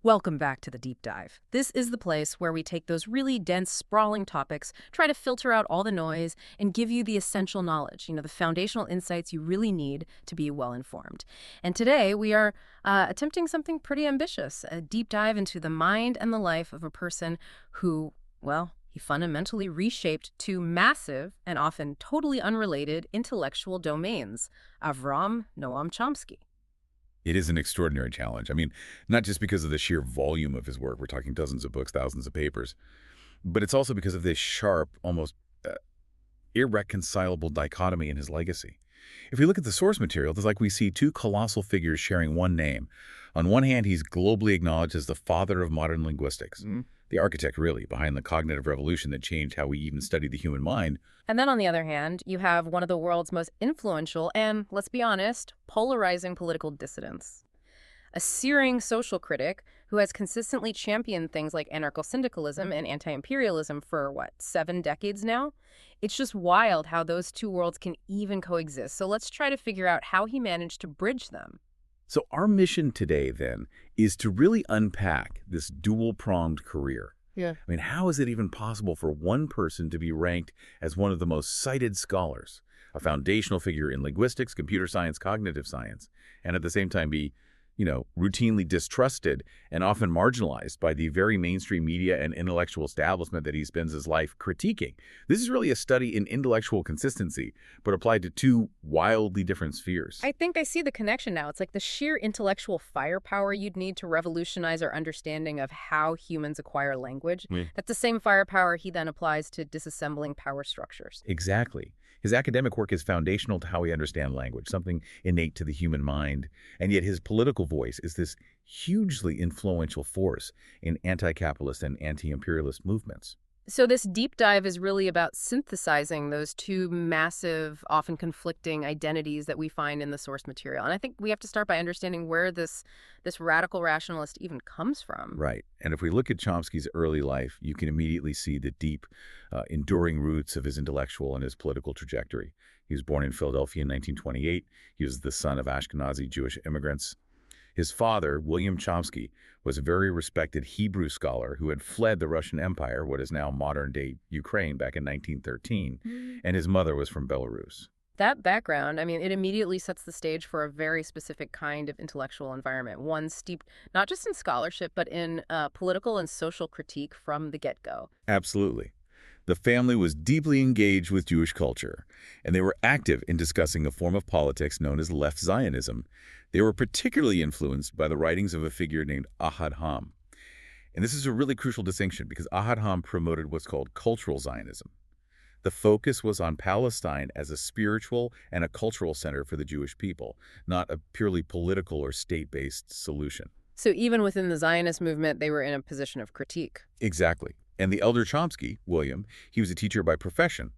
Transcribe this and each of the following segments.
Welcome back to the Deep Dive. This is the place where we take those really dense, sprawling topics, try to filter out all the noise, and give you the essential knowledge, the foundational insights you really need to be well-informed. And today we are attempting something pretty ambitious, a deep dive into the mind and the life of a person who, well, he fundamentally reshaped two massive and often totally unrelated intellectual domains, Avram Noam Chomsky. It is an extraordinary challenge. I mean, not just because of the sheer volume of his work, we're talking dozens of books, thousands of papers, but it's also because of this sharp, almost irreconcilable dichotomy in his legacy. If we look at the source material, it's like we see two colossal figures sharing one name. On one hand, he's globally acknowledged as the father of modern linguistics, the architect, really, behind the cognitive revolution that changed how we even study the human mind. And then on the other hand, you have one of the world's most influential and, let's be honest, polarizing political dissidents. A searing social critic who has consistently championed things like anarcho-syndicalism and anti-imperialism for, 7 decades now? It's just wild how those two worlds can even coexist. So let's try to figure out how he managed to bridge them. So our mission today, then, is to really unpack this dual-pronged career. Yeah. I mean, how is it even possible for one person to be ranked as one of the most cited scholars, a foundational figure in linguistics, computer science, cognitive science, and at the same time be, routinely distrusted and often marginalized by the very mainstream media and intellectual establishment that he spends his life critiquing? This is really a study in intellectual consistency, but applied to two wildly different spheres. I think I see the connection now. It's like the sheer intellectual firepower you'd need to revolutionize our understanding of how humans acquire language. That's the same firepower he then applies to disassembling power structures. Exactly. His academic work is foundational to how we understand language, something innate to the human mind. And yet his political voice is this hugely influential force in anti-capitalist and anti-imperialist movements. So this deep dive is really about synthesizing those two massive, often conflicting identities that we find in the source material. And I think we have to start by understanding where this radical rationalist even comes from. Right. And if we look at Chomsky's early life, you can immediately see the deep, enduring roots of his intellectual and his political trajectory. He was born in Philadelphia in 1928. He was the son of Ashkenazi Jewish immigrants. His father, William Chomsky, was a very respected Hebrew scholar who had fled the Russian Empire, what is now modern-day Ukraine, back in 1913, and his mother was from Belarus. That background, it immediately sets the stage for a very specific kind of intellectual environment, one steeped not just in scholarship, but in political and social critique from the get-go. Absolutely. The family was deeply engaged with Jewish culture, and they were active in discussing a form of politics known as left Zionism. They were particularly influenced by the writings of a figure named Ahad Ha'am. And this is a really crucial distinction because Ahad Ha'am promoted what's called cultural Zionism. The focus was on Palestine as a spiritual and a cultural center for the Jewish people, not a purely political or state-based solution. So even within the Zionist movement, they were in a position of critique. Exactly. And the elder Chomsky, William, he was a teacher by profession.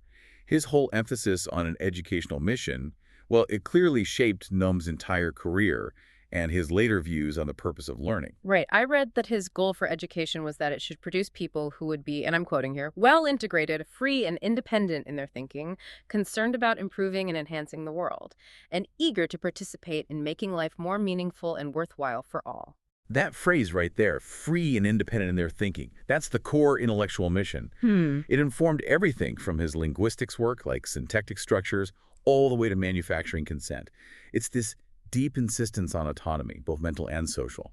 His whole emphasis on an educational mission, well, it clearly shaped Noam's entire career and his later views on the purpose of learning. Right. I read that his goal for education was that it should produce people who would be, and I'm quoting here, well-integrated, free and independent in their thinking, concerned about improving and enhancing the world, and eager to participate in making life more meaningful and worthwhile for all. That phrase right there, free and independent in their thinking, that's the core intellectual mission. It informed everything from his linguistics work, like syntactic structures, all the way to manufacturing consent. It's this deep insistence on autonomy, both mental and social.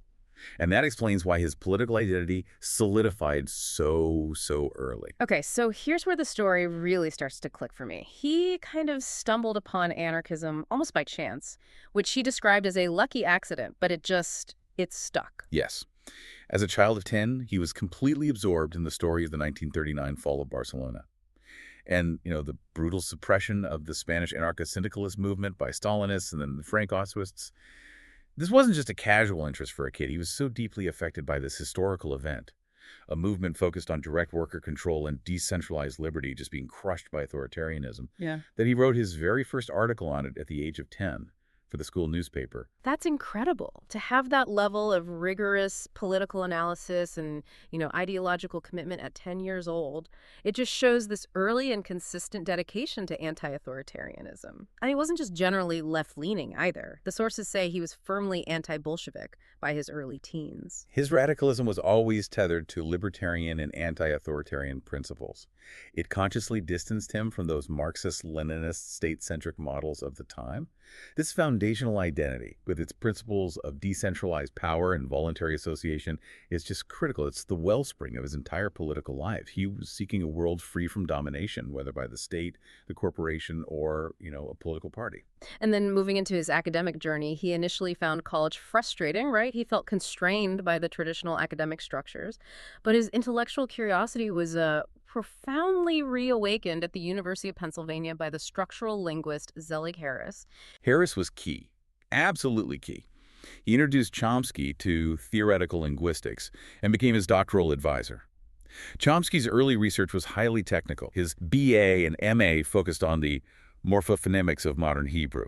And that explains why his political identity solidified so early. Okay, so here's where the story really starts to click for me. He kind of stumbled upon anarchism almost by chance, which he described as a lucky accident, but it stuck. Yes. As a child of 10, he was completely absorbed in the story of the 1939 fall of Barcelona. And, the brutal suppression of the Spanish anarcho-syndicalist movement by Stalinists and then the Francoists. This wasn't just a casual interest for a kid. He was so deeply affected by this historical event, a movement focused on direct worker control and decentralized liberty just being crushed by authoritarianism, that he wrote his very first article on it at the age of 10. for the school newspaper. That's incredible. To have that level of rigorous political analysis and, ideological commitment at 10 years old, it just shows this early and consistent dedication to anti-authoritarianism. And he wasn't just generally left-leaning either. The sources say he was firmly anti-Bolshevik by his early teens. His radicalism was always tethered to libertarian and anti-authoritarian principles. It consciously distanced him from those Marxist-Leninist state-centric models of the time. This foundational identity, with its principles of decentralized power and voluntary association, is just critical. It's the wellspring of his entire political life. He was seeking a world free from domination, whether by the state, the corporation, or, a political party. And then moving into his academic journey, he initially found college frustrating, right? He felt constrained by the traditional academic structures, but his intellectual curiosity was profoundly reawakened at the University of Pennsylvania by the structural linguist Zelig Harris. Harris was key, absolutely key. He introduced Chomsky to theoretical linguistics and became his doctoral advisor. Chomsky's early research was highly technical. His BA and MA focused on the morphophonemics of modern Hebrew.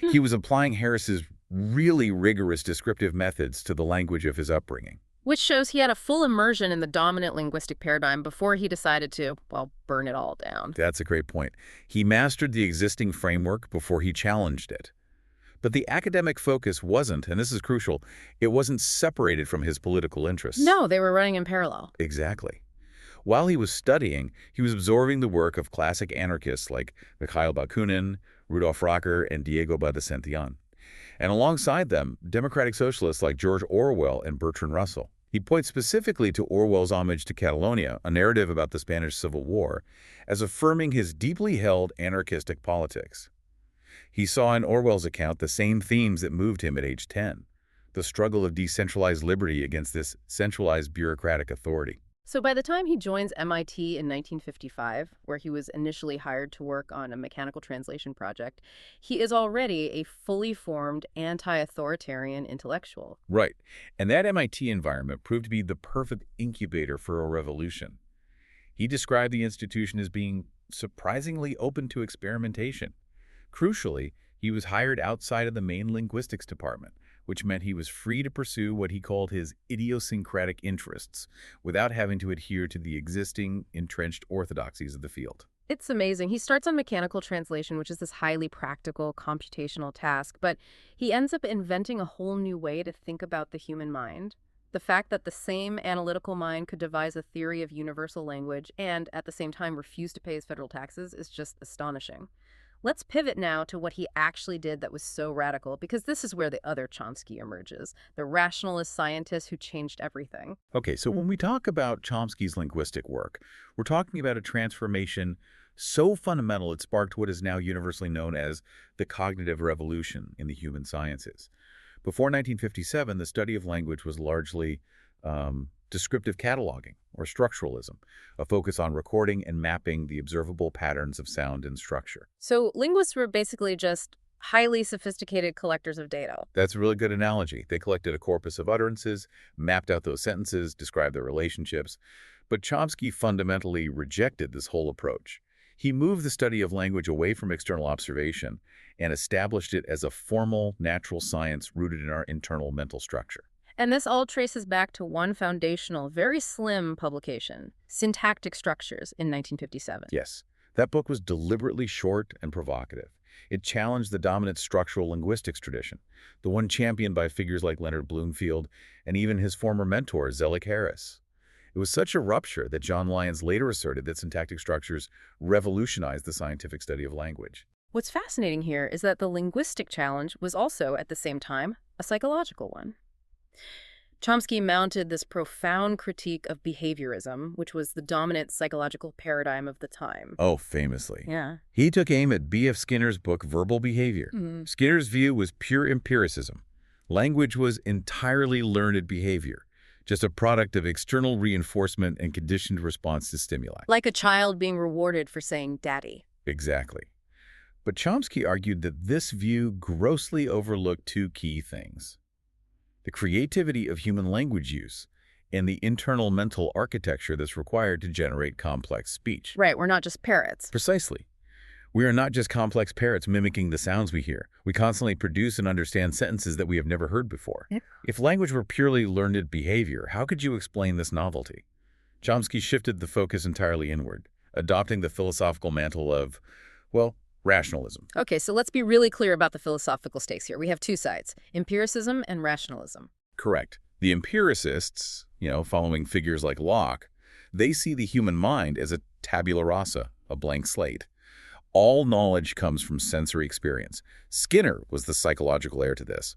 He was applying Harris's really rigorous descriptive methods to the language of his upbringing. Which shows he had a full immersion in the dominant linguistic paradigm before he decided to, burn it all down. That's a great point. He mastered the existing framework before he challenged it. But the academic focus wasn't, and this is crucial, it wasn't separated from his political interests. No, they were running in parallel. Exactly. While he was studying, he was absorbing the work of classic anarchists like Mikhail Bakunin, Rudolf Rocker, and Diego Badasentian. And alongside them, democratic socialists like George Orwell and Bertrand Russell. He points specifically to Orwell's homage to Catalonia, a narrative about the Spanish Civil War, as affirming his deeply held anarchistic politics. He saw in Orwell's account the same themes that moved him at age 10, the struggle of decentralized liberty against this centralized bureaucratic authority. So by the time he joins MIT in 1955, where he was initially hired to work on a mechanical translation project, he is already a fully formed anti-authoritarian intellectual. Right. And that MIT environment proved to be the perfect incubator for a revolution. He described the institution as being surprisingly open to experimentation. Crucially, he was hired outside of the main linguistics department, which meant he was free to pursue what he called his idiosyncratic interests without having to adhere to the existing, entrenched orthodoxies of the field. It's amazing. He starts on mechanical translation, which is this highly practical computational task, but he ends up inventing a whole new way to think about the human mind. The fact that the same analytical mind could devise a theory of universal language and, at the same time, refuse to pay his federal taxes is just astonishing. Let's pivot now to what he actually did that was so radical, because this is where the other Chomsky emerges, the rationalist scientist who changed everything. Okay, so when we talk about Chomsky's linguistic work, we're talking about a transformation so fundamental it sparked what is now universally known as the cognitive revolution in the human sciences. Before 1957, the study of language was largely descriptive cataloging, or structuralism, a focus on recording and mapping the observable patterns of sound and structure. So linguists were basically just highly sophisticated collectors of data. That's a really good analogy. They collected a corpus of utterances, mapped out those sentences, described their relationships. But Chomsky fundamentally rejected this whole approach. He moved the study of language away from external observation and established it as a formal natural science rooted in our internal mental structure. And this all traces back to one foundational, very slim publication, Syntactic Structures, in 1957. Yes, that book was deliberately short and provocative. It challenged the dominant structural linguistics tradition, the one championed by figures like Leonard Bloomfield and even his former mentor, Zelig Harris. It was such a rupture that John Lyons later asserted that syntactic structures revolutionized the scientific study of language. What's fascinating here is that the linguistic challenge was also, at the same time, a psychological one. Chomsky mounted this profound critique of behaviorism, which was the dominant psychological paradigm of the time. Oh, famously. Yeah. He took aim at B.F. Skinner's book, Verbal Behavior. Skinner's view was pure empiricism. Language was entirely learned behavior, just a product of external reinforcement and conditioned response to stimuli. Like a child being rewarded for saying daddy. Exactly. But Chomsky argued that this view grossly overlooked two key things: the creativity of human language use and the internal mental architecture that's required to generate complex speech. Right, we're not just parrots. Precisely. We are not just complex parrots mimicking the sounds we hear. We constantly produce and understand sentences that we have never heard before. Yep. If language were purely learned behavior, how could you explain this novelty? Chomsky shifted the focus entirely inward, adopting the philosophical mantle of, well, rationalism. Okay, so let's be really clear about the philosophical stakes here. We have two sides, empiricism and rationalism. Correct. The empiricists, following figures like Locke, they see the human mind as a tabula rasa, a blank slate. All knowledge comes from sensory experience. Skinner was the psychological heir to this.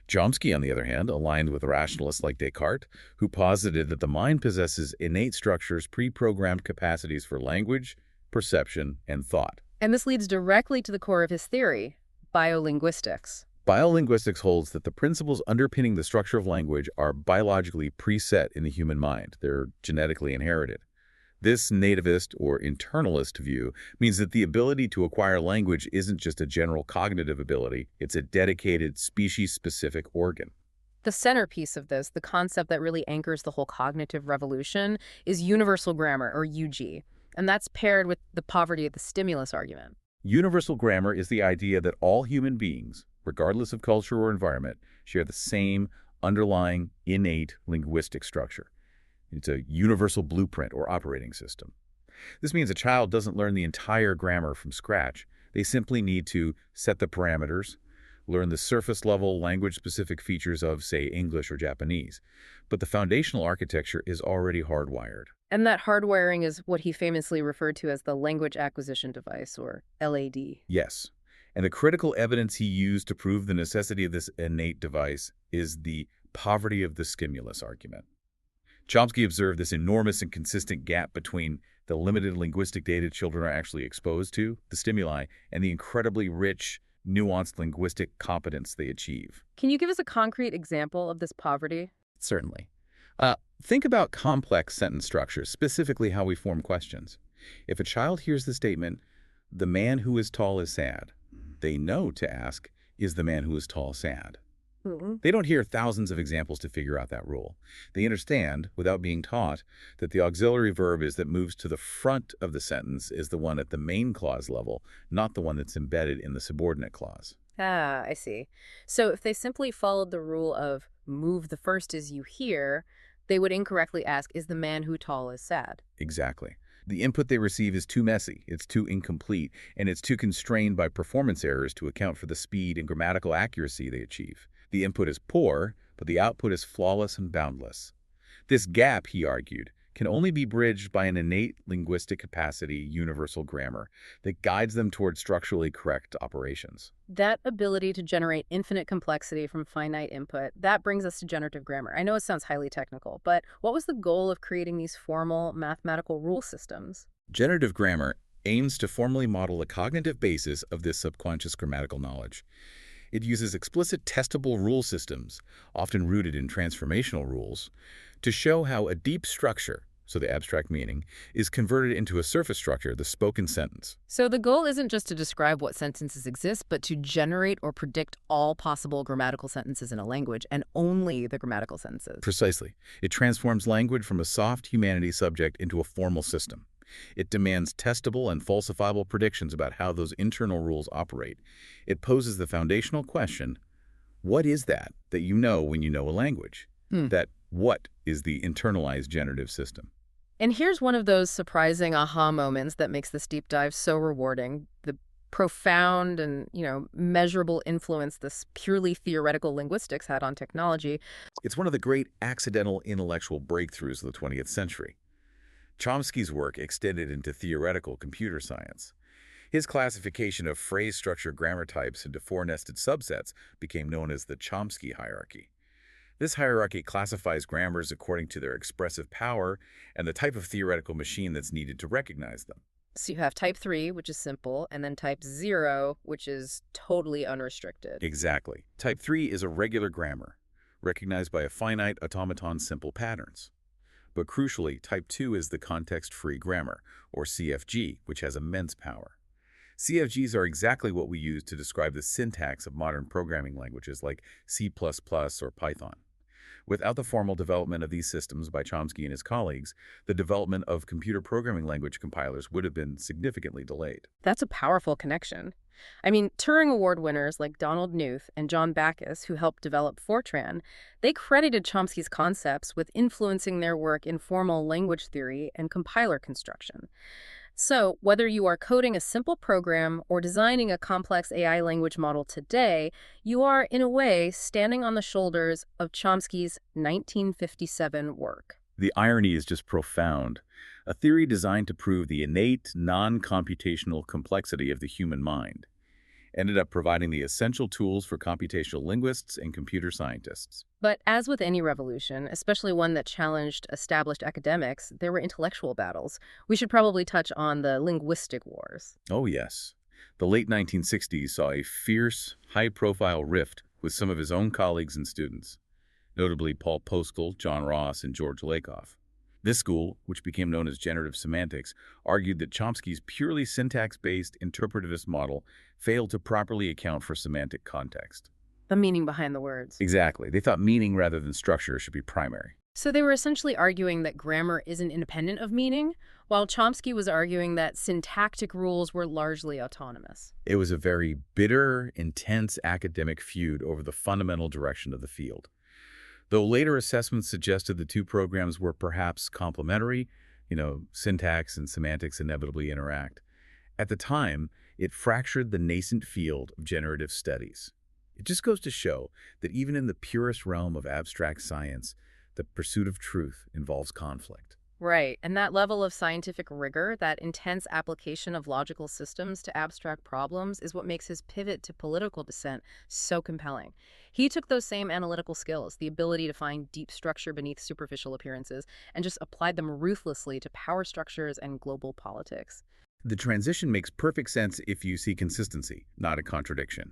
Chomsky, on the other hand, aligned with rationalists like Descartes, who posited that the mind possesses innate structures, pre-programmed capacities for language, perception, and thought. And this leads directly to the core of his theory, biolinguistics. Biolinguistics holds that the principles underpinning the structure of language are biologically preset in the human mind. They're genetically inherited. This nativist or internalist view means that the ability to acquire language isn't just a general cognitive ability, it's a dedicated species-specific organ. The centerpiece of this, the concept that really anchors the whole cognitive revolution, is universal grammar, or UG. And that's paired with the poverty of the stimulus argument. Universal grammar is the idea that all human beings, regardless of culture or environment, share the same underlying innate linguistic structure. It's a universal blueprint or operating system. This means a child doesn't learn the entire grammar from scratch. They simply need to set the parameters, learn the surface-level language-specific features of, say, English or Japanese. But the foundational architecture is already hardwired. And that hardwiring is what he famously referred to as the language acquisition device, or LAD. Yes. And the critical evidence he used to prove the necessity of this innate device is the poverty of the stimulus argument. Chomsky observed this enormous and consistent gap between the limited linguistic data children are actually exposed to, the stimuli, and the incredibly rich, nuanced linguistic competence they achieve. Can you give us a concrete example of this poverty? Certainly. Think about complex sentence structures, specifically how we form questions. If a child hears the statement, "The man who is tall is sad," they know to ask, "Is the man who is tall sad?" They don't hear thousands of examples to figure out that rule. They understand, without being taught, that the auxiliary verb that moves to the front of the sentence is the one at the main clause level, not the one that's embedded in the subordinate clause. Ah, I see. So if they simply followed the rule of move the first as you hear, they would incorrectly ask, is the man who tall is sad? Exactly. The input they receive is too messy, it's too incomplete, and it's too constrained by performance errors to account for the speed and grammatical accuracy they achieve. The input is poor, but the output is flawless and boundless. This gap, he argued, can only be bridged by an innate linguistic capacity, universal grammar, that guides them toward structurally correct operations. That ability to generate infinite complexity from finite input, that brings us to generative grammar. I know it sounds highly technical, but what was the goal of creating these formal mathematical rule systems? Generative grammar aims to formally model the cognitive basis of this subconscious grammatical knowledge. It uses explicit testable rule systems, often rooted in transformational rules, to show how a deep structure, so the abstract meaning, is converted into a surface structure, the spoken sentence. So the goal isn't just to describe what sentences exist, but to generate or predict all possible grammatical sentences in a language, and only the grammatical sentences. Precisely. It transforms language from a soft humanities subject into a formal system. It demands testable and falsifiable predictions about how those internal rules operate. It poses the foundational question, what is that you know when you know a language? That what is the internalized generative system? And here's one of those surprising aha moments that makes this deep dive so rewarding. The profound and, measurable influence this purely theoretical linguistics had on technology. It's one of the great accidental intellectual breakthroughs of the 20th century. Chomsky's work extended into theoretical computer science. His classification of phrase structure grammar types into four-nested subsets became known as the Chomsky hierarchy. This hierarchy classifies grammars according to their expressive power and the type of theoretical machine that's needed to recognize them. So you have type 3, which is simple, and then type 0, which is totally unrestricted. Exactly. Type 3 is a regular grammar, recognized by a finite automaton simple patterns. But crucially, type 2 is the context-free grammar, or CFG, which has immense power. CFGs are exactly what we use to describe the syntax of modern programming languages like C++ or Python. Without the formal development of these systems by Chomsky and his colleagues, the development of computer programming language compilers would have been significantly delayed. That's a powerful connection. I mean, Turing Award winners like Donald Knuth and John Backus, who helped develop Fortran, they credited Chomsky's concepts with influencing their work in formal language theory and compiler construction. So, whether you are coding a simple program or designing a complex AI language model today, you are, in a way, standing on the shoulders of Chomsky's 1957 work. The irony is just profound. A theory designed to prove the innate, non-computational complexity of the human mind ended up providing the essential tools for computational linguists and computer scientists. But as with any revolution, especially one that challenged established academics, there were intellectual battles. We should probably touch on the linguistic wars. Oh, yes. The late 1960s saw a fierce, high-profile rift with some of his own colleagues and students, notably Paul Postel, John Ross, and George Lakoff. This school, which became known as generative semantics, argued that Chomsky's purely syntax-based interpretivist model failed to properly account for semantic context. The meaning behind the words. Exactly. They thought meaning rather than structure should be primary. So they were essentially arguing that grammar isn't independent of meaning, while Chomsky was arguing that syntactic rules were largely autonomous. It was a very bitter, intense academic feud over the fundamental direction of the field. Though later assessments suggested the two programs were perhaps complementary, syntax and semantics inevitably interact. At the time, it fractured the nascent field of generative studies. It just goes to show that even in the purest realm of abstract science, the pursuit of truth involves conflict. Right, and that level of scientific rigor, that intense application of logical systems to abstract problems, is what makes his pivot to political dissent so compelling. He took those same analytical skills, the ability to find deep structure beneath superficial appearances, and just applied them ruthlessly to power structures and global politics. The transition makes perfect sense if you see consistency, not a contradiction.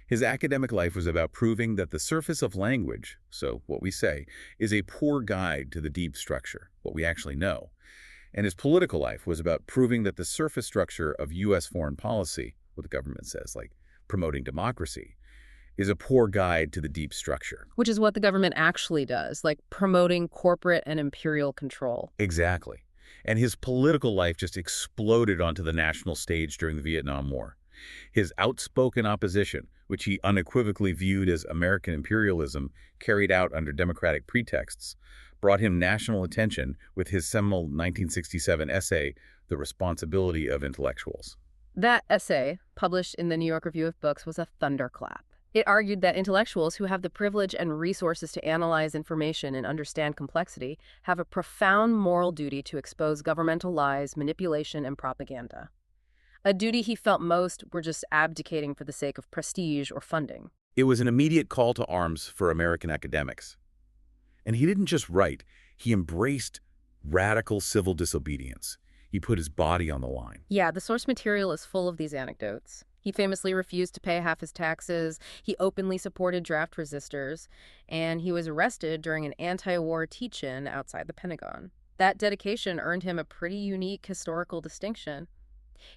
His academic life was about proving that the surface of language, so what we say, is a poor guide to the deep structure, what we actually know. And his political life was about proving that the surface structure of U.S. foreign policy, what the government says, like promoting democracy, is a poor guide to the deep structure. Which is what the government actually does, like promoting corporate and imperial control. Exactly. And his political life just exploded onto the national stage during the Vietnam War. His outspoken opposition, which he unequivocally viewed as American imperialism carried out under democratic pretexts, brought him national attention with his seminal 1967 essay, The Responsibility of Intellectuals. That essay, published in the New York Review of Books, was a thunderclap. It argued that intellectuals who have the privilege and resources to analyze information and understand complexity have a profound moral duty to expose governmental lies, manipulation, and propaganda. A duty he felt most were just abdicating for the sake of prestige or funding. It was an immediate call to arms for American academics. And he didn't just write, he embraced radical civil disobedience. He put his body on the line. Yeah, the source material is full of these anecdotes. He famously refused to pay half his taxes, he openly supported draft resistors, and he was arrested during an anti-war teach-in outside the Pentagon. That dedication earned him a pretty unique historical distinction.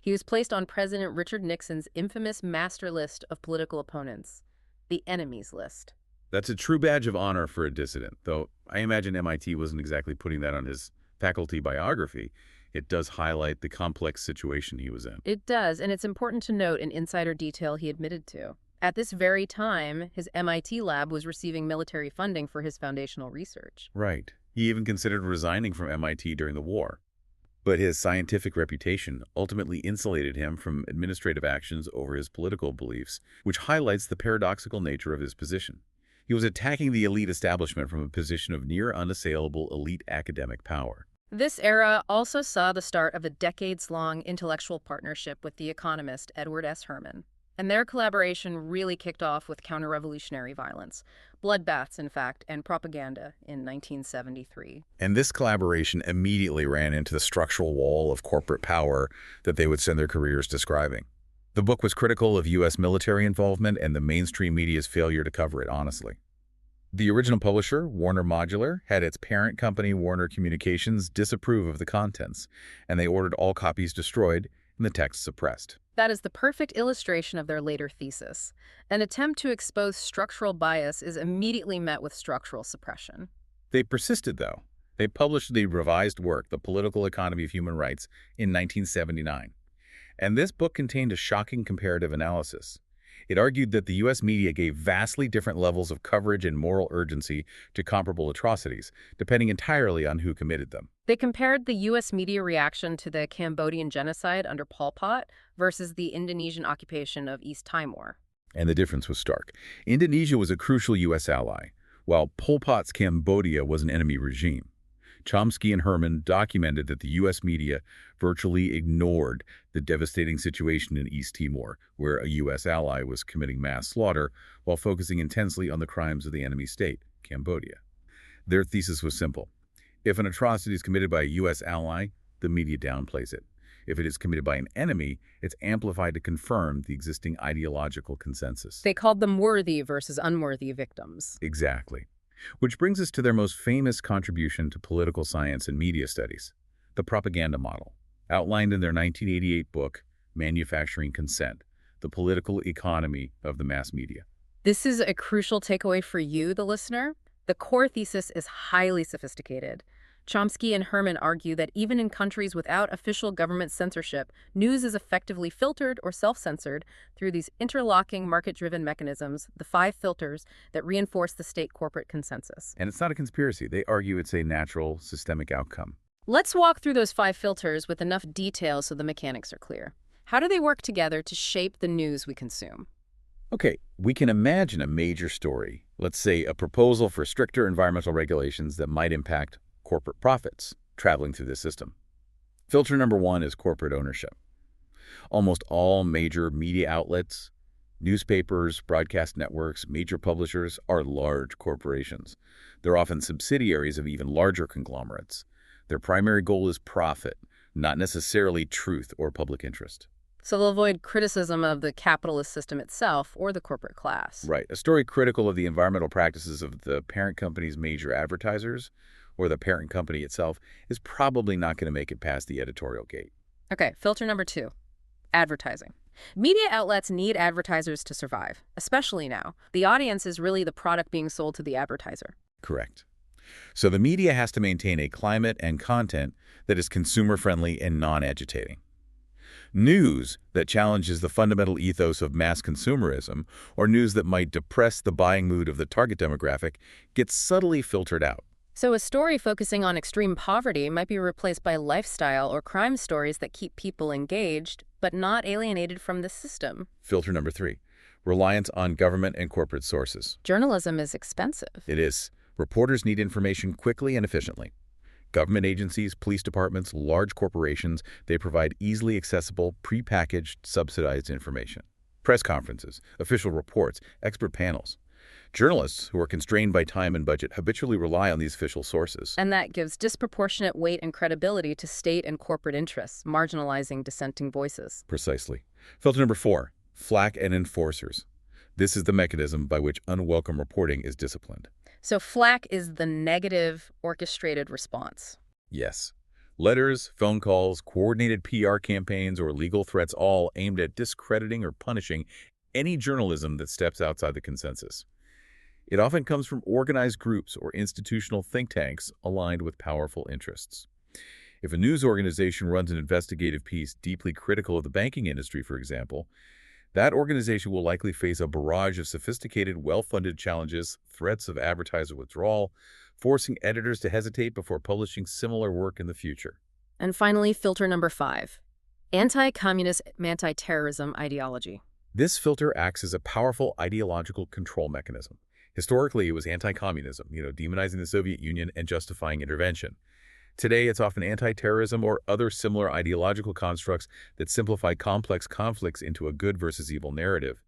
He was placed on President Richard Nixon's infamous master list of political opponents, the enemies list. That's a true badge of honor for a dissident, though I imagine MIT wasn't exactly putting that on his faculty biography. It does highlight the complex situation he was in. It does, and it's important to note an insider detail he admitted to. At this very time, his MIT lab was receiving military funding for his foundational research. Right. He even considered resigning from MIT during the war. But his scientific reputation ultimately insulated him from administrative actions over his political beliefs, which highlights the paradoxical nature of his position. He was attacking the elite establishment from a position of near unassailable elite academic power. This era also saw the start of a decades-long intellectual partnership with the economist Edward S. Herman. And their collaboration really kicked off with counter-revolutionary violence, bloodbaths, in fact, and propaganda in 1973. And this collaboration immediately ran into the structural wall of corporate power that they would spend their careers describing. The book was critical of U.S. military involvement and the mainstream media's failure to cover it honestly. The original publisher, Warner Modular, had its parent company, Warner Communications, disapprove of the contents, and they ordered all copies destroyed and the text suppressed. That is the perfect illustration of their later thesis. An attempt to expose structural bias is immediately met with structural suppression. They persisted, though. They published the revised work, The Political Economy of Human Rights, in 1979. And this book contained a shocking comparative analysis. It argued that the U.S. media gave vastly different levels of coverage and moral urgency to comparable atrocities, depending entirely on who committed them. They compared the U.S. media reaction to the Cambodian genocide under Pol Pot versus the Indonesian occupation of East Timor. And the difference was stark. Indonesia was a crucial U.S. ally, while Pol Pot's Cambodia was an enemy regime. Chomsky and Herman documented that the U.S. media virtually ignored the devastating situation in East Timor, where a U.S. ally was committing mass slaughter while focusing intensely on the crimes of the enemy state, Cambodia. Their thesis was simple. If an atrocity is committed by a U.S. ally, the media downplays it. If it is committed by an enemy, it's amplified to confirm the existing ideological consensus. They called them worthy versus unworthy victims. Exactly. Which brings us to their most famous contribution to political science and media studies, the propaganda model, outlined in their 1988 book, Manufacturing Consent, The Political Economy of the Mass Media. This is a crucial takeaway for you, the listener. The core thesis is highly sophisticated. Chomsky and Herman argue that even in countries without official government censorship, news is effectively filtered or self-censored through these interlocking market-driven mechanisms, the 5 filters that reinforce the state corporate consensus. And it's not a conspiracy. They argue it's a natural, systemic outcome. Let's walk through those 5 filters with enough detail so the mechanics are clear. How do they work together to shape the news we consume? Okay, we can imagine a major story, let's say a proposal for stricter environmental regulations that might impact corporate profits traveling through this system. Filter number 1 is corporate ownership. Almost all major media outlets, newspapers, broadcast networks, major publishers are large corporations. They're often subsidiaries of even larger conglomerates. Their primary goal is profit, not necessarily truth or public interest. So they'll avoid criticism of the capitalist system itself or the corporate class. Right. A story critical of the environmental practices of the parent company's major advertisers or the parent company itself is probably not going to make it past the editorial gate. Okay, filter number 2, advertising. Media outlets need advertisers to survive, especially now. The audience is really the product being sold to the advertiser. Correct. So the media has to maintain a climate and content that is consumer-friendly and non-agitating. News that challenges the fundamental ethos of mass consumerism, or news that might depress the buying mood of the target demographic, gets subtly filtered out. So a story focusing on extreme poverty might be replaced by lifestyle or crime stories that keep people engaged, but not alienated from the system. Filter number 3, reliance on government and corporate sources. Journalism is expensive. It is. Reporters need information quickly and efficiently. Government agencies, police departments, large corporations, they provide easily accessible, prepackaged, subsidized information. Press conferences, official reports, expert panels. Journalists, who are constrained by time and budget, habitually rely on these official sources. And that gives disproportionate weight and credibility to state and corporate interests, marginalizing dissenting voices. Precisely. Filter number 4, flak and enforcers. This is the mechanism by which unwelcome reporting is disciplined. So flak is the negative, orchestrated response. Yes. Letters, phone calls, coordinated PR campaigns, or legal threats, all aimed at discrediting or punishing any journalism that steps outside the consensus. It often comes from organized groups or institutional think tanks aligned with powerful interests. If a news organization runs an investigative piece deeply critical of the banking industry, for example, that organization will likely face a barrage of sophisticated, well-funded challenges, threats of advertiser withdrawal, forcing editors to hesitate before publishing similar work in the future. And finally, filter number 5, anti-communist, anti-terrorism ideology. This filter acts as a powerful ideological control mechanism. Historically, it was anti-communism, demonizing the Soviet Union and justifying intervention. Today, it's often anti-terrorism or other similar ideological constructs that simplify complex conflicts into a good versus evil narrative.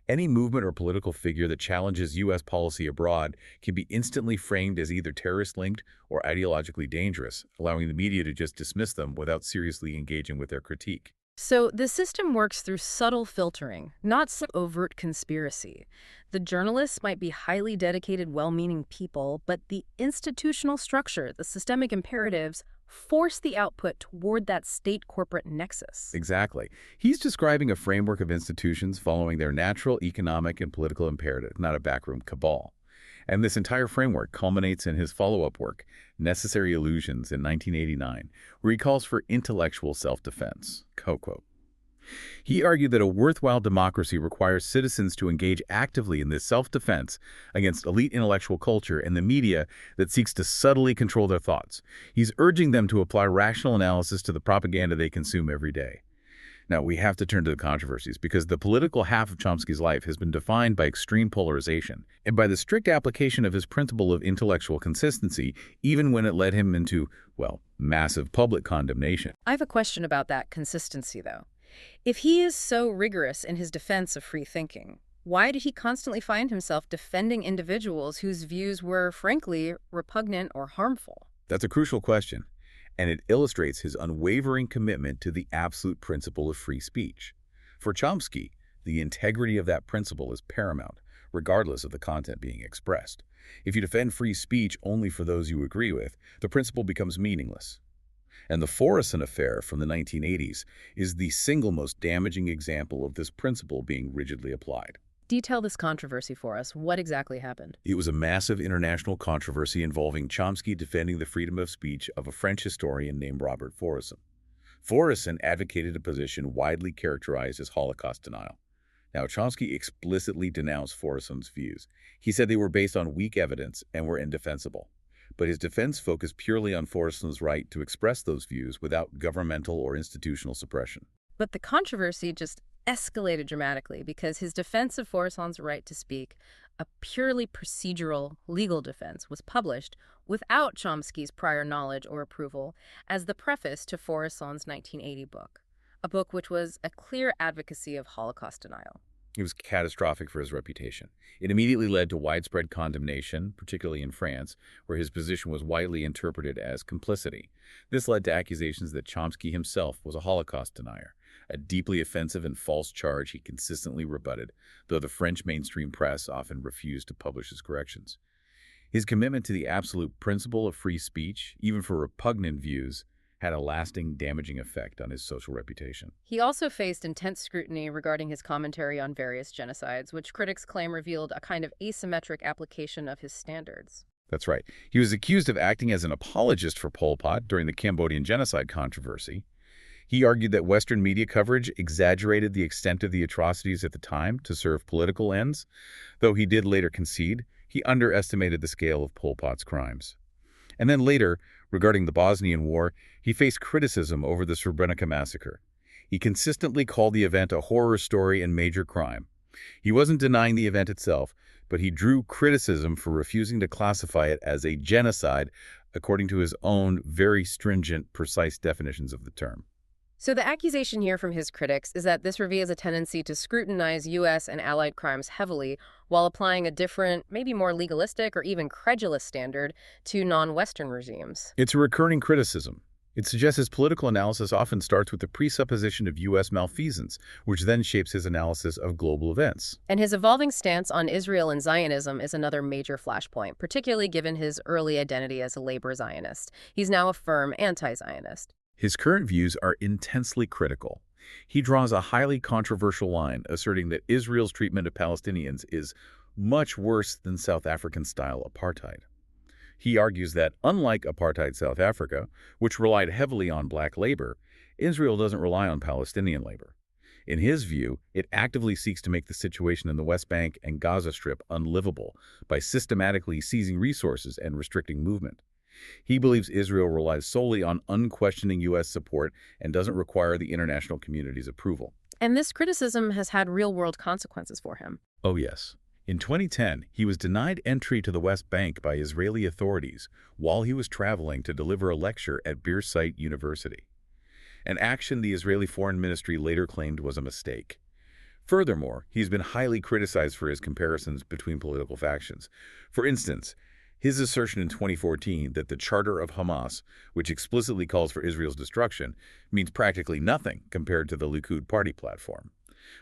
Any movement or political figure that challenges U.S. policy abroad can be instantly framed as either terrorist-linked or ideologically dangerous, allowing the media to just dismiss them without seriously engaging with their critique. So the system works through subtle filtering, not some overt conspiracy. The journalists might be highly dedicated, well-meaning people, but the institutional structure, the systemic imperatives, force the output toward that state-corporate nexus. Exactly. He's describing a framework of institutions following their natural economic and political imperative, not a backroom cabal. And this entire framework culminates in his follow-up work, Necessary Illusions, in 1989, where he calls for intellectual self-defense. Quote. He argued that a worthwhile democracy requires citizens to engage actively in this self-defense against elite intellectual culture and the media that seeks to subtly control their thoughts. He's urging them to apply rational analysis to the propaganda they consume every day. Now, we have to turn to the controversies because the political half of Chomsky's life has been defined by extreme polarization and by the strict application of his principle of intellectual consistency, even when it led him into, well, massive public condemnation. I have a question about that consistency, though. If he is so rigorous in his defense of free thinking, why did he constantly find himself defending individuals whose views were, frankly, repugnant or harmful? That's a crucial question, and it illustrates his unwavering commitment to the absolute principle of free speech. For Chomsky, the integrity of that principle is paramount, regardless of the content being expressed. If you defend free speech only for those you agree with, the principle becomes meaningless. And the Forreston affair from the 1980s is the single most damaging example of this principle being rigidly applied. Detail this controversy for us. What exactly happened? It was a massive international controversy involving Chomsky defending the freedom of speech of a French historian named Robert Forreston. Forreston advocated a position widely characterized as Holocaust denial. Now, Chomsky explicitly denounced Forreston's views. He said they were based on weak evidence and were indefensible. But his defense focused purely on Forreston's right to express those views without governmental or institutional suppression. But the controversy just escalated dramatically because his defense of Forreston's right to speak, a purely procedural legal defense, was published without Chomsky's prior knowledge or approval as the preface to Forreston's 1980 book, a book which was a clear advocacy of Holocaust denial. It was catastrophic for his reputation. It immediately led to widespread condemnation, particularly in France, where his position was widely interpreted as complicity. This led to accusations that Chomsky himself was a Holocaust denier, a deeply offensive and false charge he consistently rebutted, though the French mainstream press often refused to publish his corrections. His commitment to the absolute principle of free speech, even for repugnant views, had a lasting, damaging effect on his social reputation. He also faced intense scrutiny regarding his commentary on various genocides, which critics claim revealed a kind of asymmetric application of his standards. That's right. He was accused of acting as an apologist for Pol Pot during the Cambodian genocide controversy. He argued that Western media coverage exaggerated the extent of the atrocities at the time to serve political ends. Though he did later concede, he underestimated the scale of Pol Pot's crimes. And then later, regarding the Bosnian War, he faced criticism over the Srebrenica massacre. He consistently called the event a horror story and major crime. He wasn't denying the event itself, but he drew criticism for refusing to classify it as a genocide according to his own very stringent, precise definitions of the term. So the accusation here from his critics is that this reveals a tendency to scrutinize U.S. and allied crimes heavily while applying a different, maybe more legalistic or even credulous standard to non-Western regimes. It's a recurring criticism. It suggests his political analysis often starts with the presupposition of U.S. malfeasance, which then shapes his analysis of global events. And his evolving stance on Israel and Zionism is another major flashpoint, particularly given his early identity as a labor Zionist. He's now a firm anti-Zionist. His current views are intensely critical. He draws a highly controversial line, asserting that Israel's treatment of Palestinians is much worse than South African-style apartheid. He argues that, unlike apartheid South Africa, which relied heavily on black labor, Israel doesn't rely on Palestinian labor. In his view, it actively seeks to make the situation in the West Bank and Gaza Strip unlivable by systematically seizing resources and restricting movement. He believes Israel relies solely on unquestioning U.S. support and doesn't require the international community's approval. And this criticism has had real-world consequences for him. Oh, yes. In 2010, he was denied entry to the West Bank by Israeli authorities while he was traveling to deliver a lecture at Birzeit University, an action the Israeli Foreign Ministry later claimed was a mistake. Furthermore, he's been highly criticized for his comparisons between political factions. For instance, His assertion in 2014 that the Charter of Hamas, which explicitly calls for Israel's destruction, means practically nothing compared to the Likud party platform,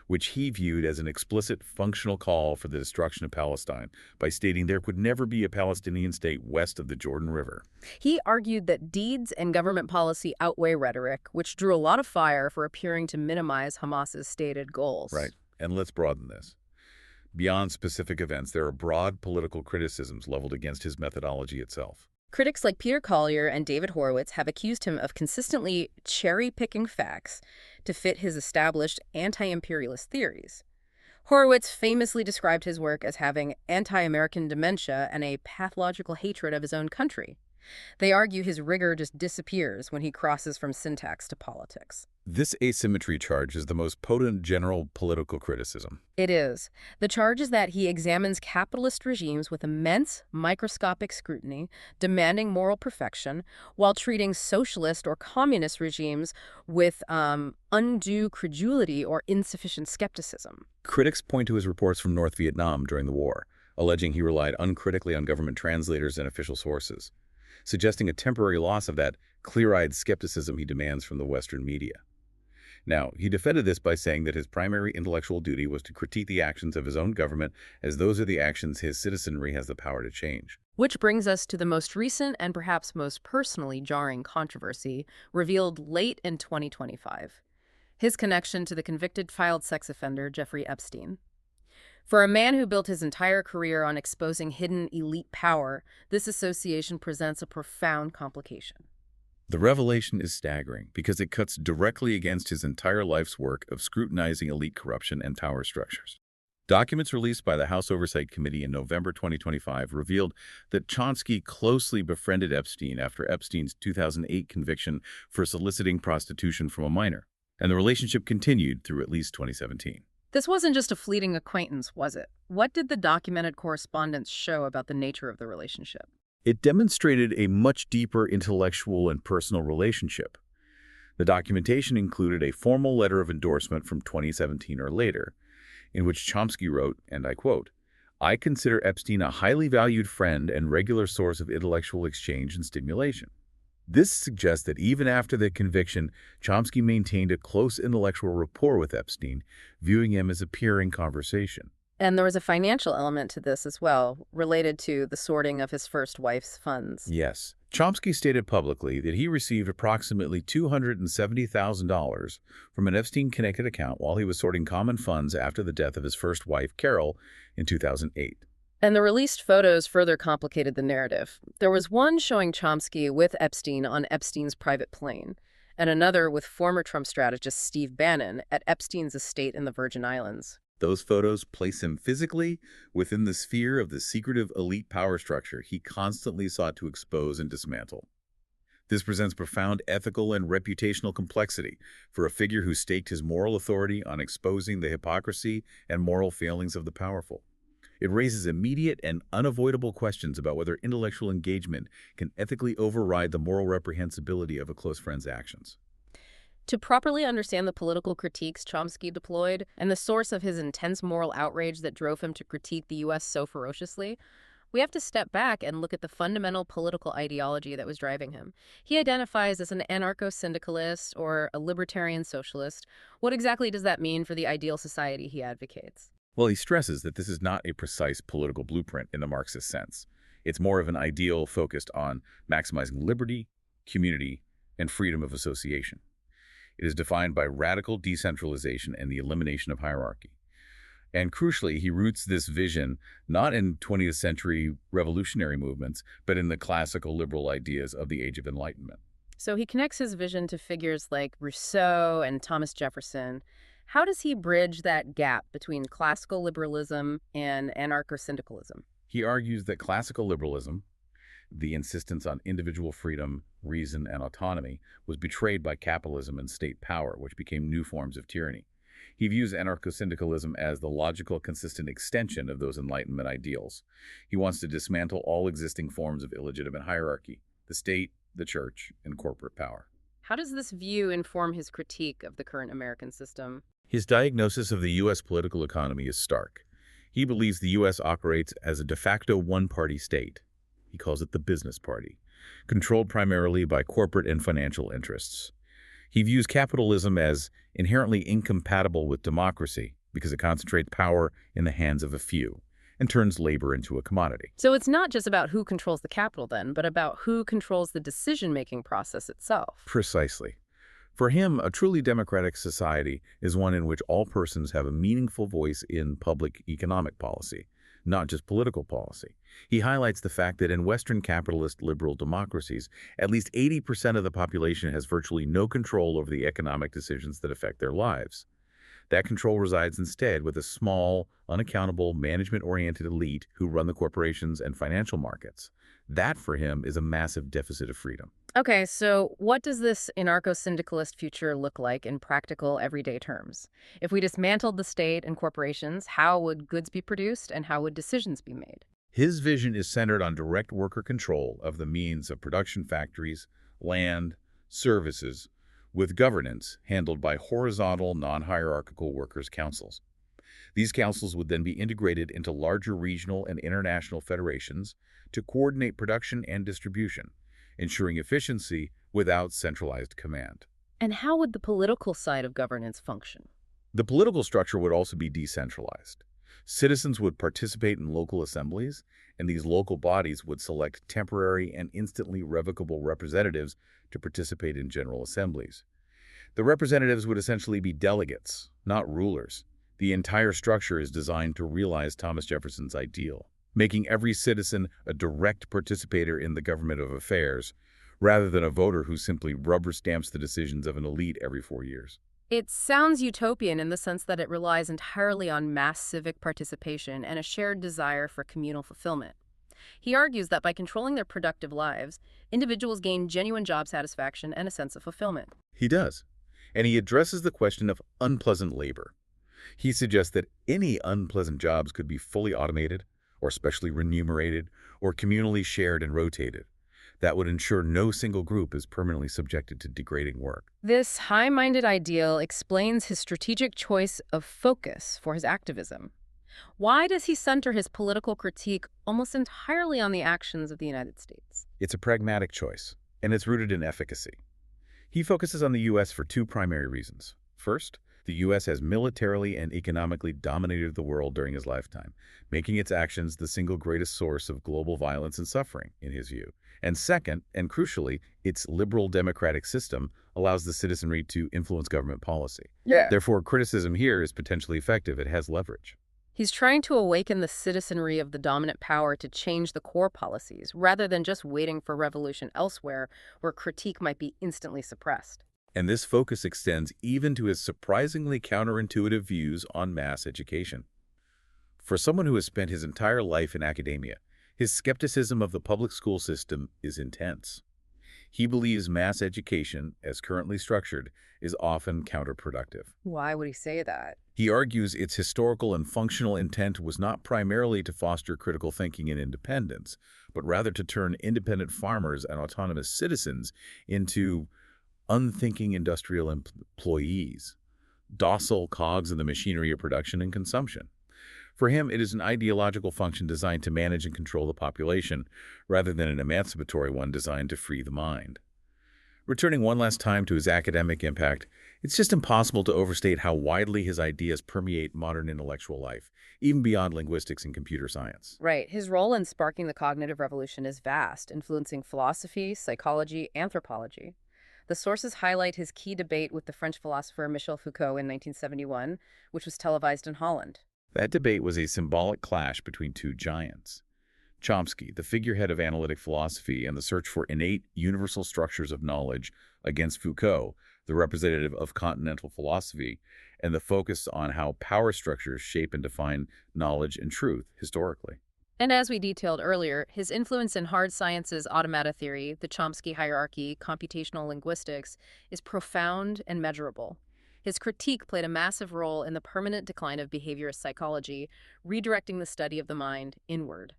which he viewed as an explicit functional call for the destruction of Palestine by stating there could never be a Palestinian state west of the Jordan River. He argued that deeds and government policy outweigh rhetoric, which drew a lot of fire for appearing to minimize Hamas's stated goals. Right. And let's broaden this. Beyond specific events, there are broad political criticisms leveled against his methodology itself. Critics like Peter Collier and David Horowitz have accused him of consistently cherry-picking facts to fit his established anti-imperialist theories. Horowitz famously described his work as having anti-American dementia and a pathological hatred of his own country. They argue his rigor just disappears when he crosses from syntax to politics. This asymmetry charge is the most potent general political criticism. It is. The charge is that he examines capitalist regimes with immense microscopic scrutiny, demanding moral perfection, while treating socialist or communist regimes with undue credulity or insufficient skepticism. Critics point to his reports from North Vietnam during the war, alleging he relied uncritically on government translators and official sources, suggesting a temporary loss of that clear-eyed skepticism he demands from the Western media. Now, he defended this by saying that his primary intellectual duty was to critique the actions of his own government, as those are the actions his citizenry has the power to change. Which brings us to the most recent and perhaps most personally jarring controversy revealed late in 2025. His connection to the convicted child sex offender Jeffrey Epstein. For a man who built his entire career on exposing hidden elite power, this association presents a profound complication. The revelation is staggering because it cuts directly against his entire life's work of scrutinizing elite corruption and power structures. Documents released by the House Oversight Committee in November 2025 revealed that Chomsky closely befriended Epstein after Epstein's 2008 conviction for soliciting prostitution from a minor, and the relationship continued through at least 2017. This wasn't just a fleeting acquaintance, was it? What did the documented correspondence show about the nature of the relationship? It demonstrated a much deeper intellectual and personal relationship. The documentation included a formal letter of endorsement from 2017 or later, in which Chomsky wrote, and I quote, "I consider Epstein a highly valued friend and regular source of intellectual exchange and stimulation." This suggests that even after the conviction, Chomsky maintained a close intellectual rapport with Epstein, viewing him as a peer in conversation. And there was a financial element to this as well, related to the sorting of his first wife's funds. Yes. Chomsky stated publicly that he received approximately $270,000 from an Epstein-connected account while he was sorting common funds after the death of his first wife, Carol, in 2008. And the released photos further complicated the narrative. There was one showing Chomsky with Epstein on Epstein's private plane, and another with former Trump strategist Steve Bannon at Epstein's estate in the Virgin Islands. Those photos place him physically within the sphere of the secretive elite power structure he constantly sought to expose and dismantle. This presents profound ethical and reputational complexity for a figure who staked his moral authority on exposing the hypocrisy and moral failings of the powerful. It raises immediate and unavoidable questions about whether intellectual engagement can ethically override the moral reprehensibility of a close friend's actions. To properly understand the political critiques Chomsky deployed and the source of his intense moral outrage that drove him to critique the U.S. so ferociously, we have to step back and look at the fundamental political ideology that was driving him. He identifies as an anarcho-syndicalist or a libertarian socialist. What exactly does that mean for the ideal society he advocates? Well, he stresses that this is not a precise political blueprint in the Marxist sense. It's more of an ideal focused on maximizing liberty, community, and freedom of association. It is defined by radical decentralization and the elimination of hierarchy. And crucially, he roots this vision not in 20th century revolutionary movements, but in the classical liberal ideas of the Age of Enlightenment. So he connects his vision to figures like Rousseau and Thomas Jefferson. How does he bridge that gap between classical liberalism and anarcho-syndicalism? He argues that classical liberalism, the insistence on individual freedom, reason, and autonomy, was betrayed by capitalism and state power, which became new forms of tyranny. He views anarcho-syndicalism as the logical, consistent extension of those Enlightenment ideals. He wants to dismantle all existing forms of illegitimate hierarchy, the state, the church, and corporate power. How does this view inform his critique of the current American system? His diagnosis of the U.S. political economy is stark. He believes the U.S. operates as a de facto one-party state. He calls it the business party, controlled primarily by corporate and financial interests. He views capitalism as inherently incompatible with democracy because it concentrates power in the hands of a few and turns labor into a commodity. So it's not just about who controls the capital then, but about who controls the decision-making process itself. Precisely. For him, a truly democratic society is one in which all persons have a meaningful voice in public economic policy, not just political policy. He highlights the fact that in Western capitalist liberal democracies, at least 80% of the population has virtually no control over the economic decisions that affect their lives. That control resides instead with a small, unaccountable, management-oriented elite who run the corporations and financial markets. That, for him, is a massive deficit of freedom. Okay, so what does this anarcho-syndicalist future look like in practical, everyday terms? If we dismantled the state and corporations, how would goods be produced and how would decisions be made? His vision is centered on direct worker control of the means of production factories, land, services, with governance handled by horizontal, non-hierarchical workers' councils. These councils would then be integrated into larger regional and international federations to coordinate production and distribution, ensuring efficiency without centralized command. And how would the political side of governance function? The political structure would also be decentralized. Citizens would participate in local assemblies, and these local bodies would select temporary and instantly revocable representatives to participate in general assemblies. The representatives would essentially be delegates, not rulers. The entire structure is designed to realize Thomas Jefferson's ideal, making every citizen a direct participator in the government of affairs, rather than a voter who simply rubber stamps the decisions of an elite every 4 years. It sounds utopian in the sense that it relies entirely on mass civic participation and a shared desire for communal fulfillment. He argues that by controlling their productive lives, individuals gain genuine job satisfaction and a sense of fulfillment. He does, and he addresses the question of unpleasant labor. He suggests that any unpleasant jobs could be fully automated, or specially remunerated, or communally shared and rotated. That would ensure no single group is permanently subjected to degrading work. This high-minded ideal explains his strategic choice of focus for his activism. Why does he center his political critique almost entirely on the actions of the United States? It's a pragmatic choice, and it's rooted in efficacy. He focuses on the U.S. for two primary reasons. First, the U.S. has militarily and economically dominated the world during his lifetime, making its actions the single greatest source of global violence and suffering, in his view. And second, and crucially, its liberal democratic system allows the citizenry to influence government policy. Therefore, criticism here is potentially effective. It has leverage. He's trying to awaken the citizenry of the dominant power to change the core policies, rather than just waiting for revolution elsewhere, where critique might be instantly suppressed. And this focus extends even to his surprisingly counterintuitive views on mass education. For someone who has spent his entire life in academia, his skepticism of the public school system is intense. He believes mass education, as currently structured, is often counterproductive. Why would he say that? He argues its historical and functional intent was not primarily to foster critical thinking and independence, but rather to turn independent farmers and autonomous citizens into unthinking industrial employees, docile cogs in the machinery of production and consumption. For him, it is an ideological function designed to manage and control the population, rather than an emancipatory one designed to free the mind. Returning one last time to his academic impact, it's just impossible to overstate how widely his ideas permeate modern intellectual life, even beyond linguistics and computer science. Right. His role in sparking the cognitive revolution is vast, influencing philosophy, psychology, anthropology. The sources highlight his key debate with the French philosopher Michel Foucault in 1971, which was televised in Holland. That debate was a symbolic clash between two giants. Chomsky, the figurehead of analytic philosophy and the search for innate universal structures of knowledge, against Foucault, the representative of continental philosophy, and the focus on how power structures shape and define knowledge and truth historically. And as we detailed earlier, his influence in hard sciences automata theory, the Chomsky hierarchy, computational linguistics, is profound and measurable. His critique played a massive role in the permanent decline of behaviorist psychology, redirecting the study of the mind inward.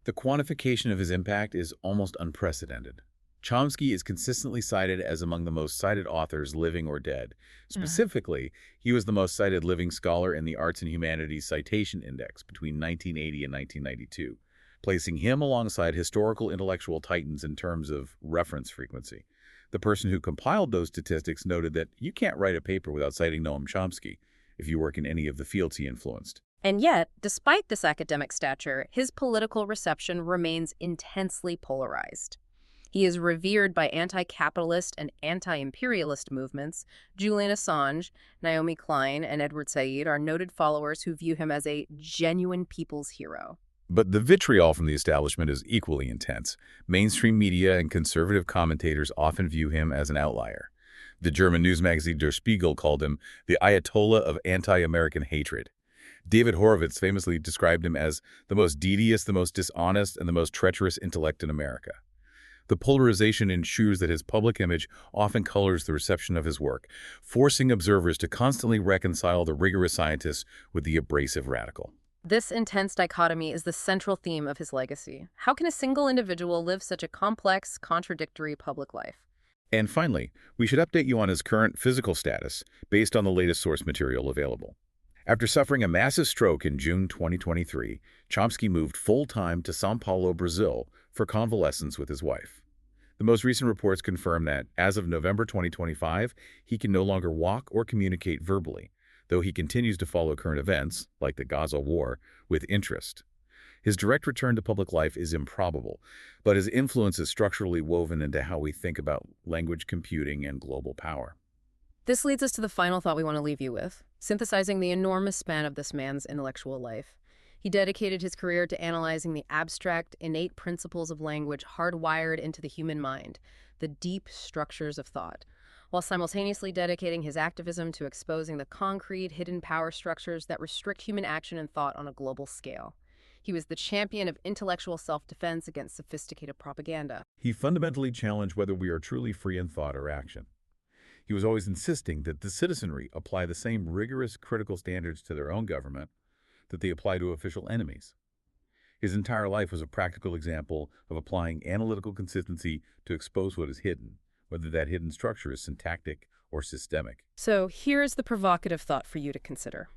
The quantification of his impact is almost unprecedented. Chomsky is consistently cited as among the most cited authors, living or dead. Specifically, he was the most cited living scholar in the Arts and Humanities Citation Index between 1980 and 1992. placing him alongside historical intellectual titans in terms of reference frequency. The person who compiled those statistics noted that you can't write a paper without citing Noam Chomsky if you work in any of the fields he influenced. And yet, despite this academic stature, his political reception remains intensely polarized. He is revered by anti-capitalist and anti-imperialist movements. Julian Assange, Naomi Klein, and Edward Said are noted followers who view him as a genuine people's hero. But the vitriol from the establishment is equally intense. Mainstream media and conservative commentators often view him as an outlier. The German news magazine Der Spiegel called him the Ayatollah of anti-American hatred. David Horowitz famously described him as the most devious, the most dishonest, and the most treacherous intellect in America. The polarization ensures that his public image often colors the reception of his work, forcing observers to constantly reconcile the rigorous scientist with the abrasive radical. This intense dichotomy is the central theme of his legacy. How can a single individual live such a complex, contradictory public life? And finally, we should update you on his current physical status based on the latest source material available. After suffering a massive stroke in June 2023, Chomsky moved full-time to São Paulo, Brazil, for convalescence with his wife. The most recent reports confirm that, as of November 2025, he can no longer walk or communicate verbally, though he continues to follow current events, like the Gaza war, with interest. His direct return to public life is improbable, but his influence is structurally woven into how we think about language computing and global power. This leads us to the final thought we want to leave you with, synthesizing the enormous span of this man's intellectual life. He dedicated his career to analyzing the abstract, innate principles of language hardwired into the human mind, the deep structures of thought, while simultaneously dedicating his activism to exposing the concrete, hidden power structures that restrict human action and thought on a global scale. He was the champion of intellectual self-defense against sophisticated propaganda. He fundamentally challenged whether we are truly free in thought or action. He was always insisting that the citizenry apply the same rigorous critical standards to their own government that they apply to official enemies. His entire life was a practical example of applying analytical consistency to expose what is hidden, whether that hidden structure is syntactic or systemic. So here's the provocative thought for you to consider.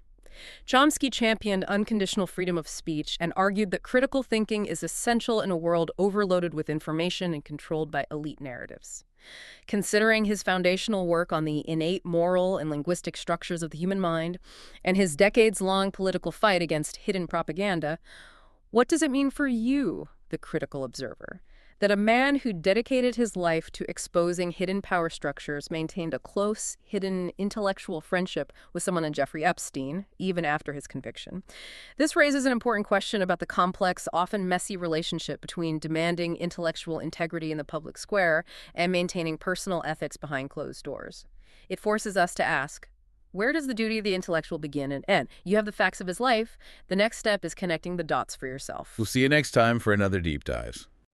Chomsky championed unconditional freedom of speech and argued that critical thinking is essential in a world overloaded with information and controlled by elite narratives. Considering his foundational work on the innate moral and linguistic structures of the human mind and his decades-long political fight against hidden propaganda, what does it mean for you, the critical observer, that a man who dedicated his life to exposing hidden power structures maintained a close, hidden intellectual friendship with someone like Jeffrey Epstein, even after his conviction? This raises an important question about the complex, often messy relationship between demanding intellectual integrity in the public square and maintaining personal ethics behind closed doors. It forces us to ask, where does the duty of the intellectual begin and end? You have the facts of his life. The next step is connecting the dots for yourself. We'll see you next time for another Deep Dives.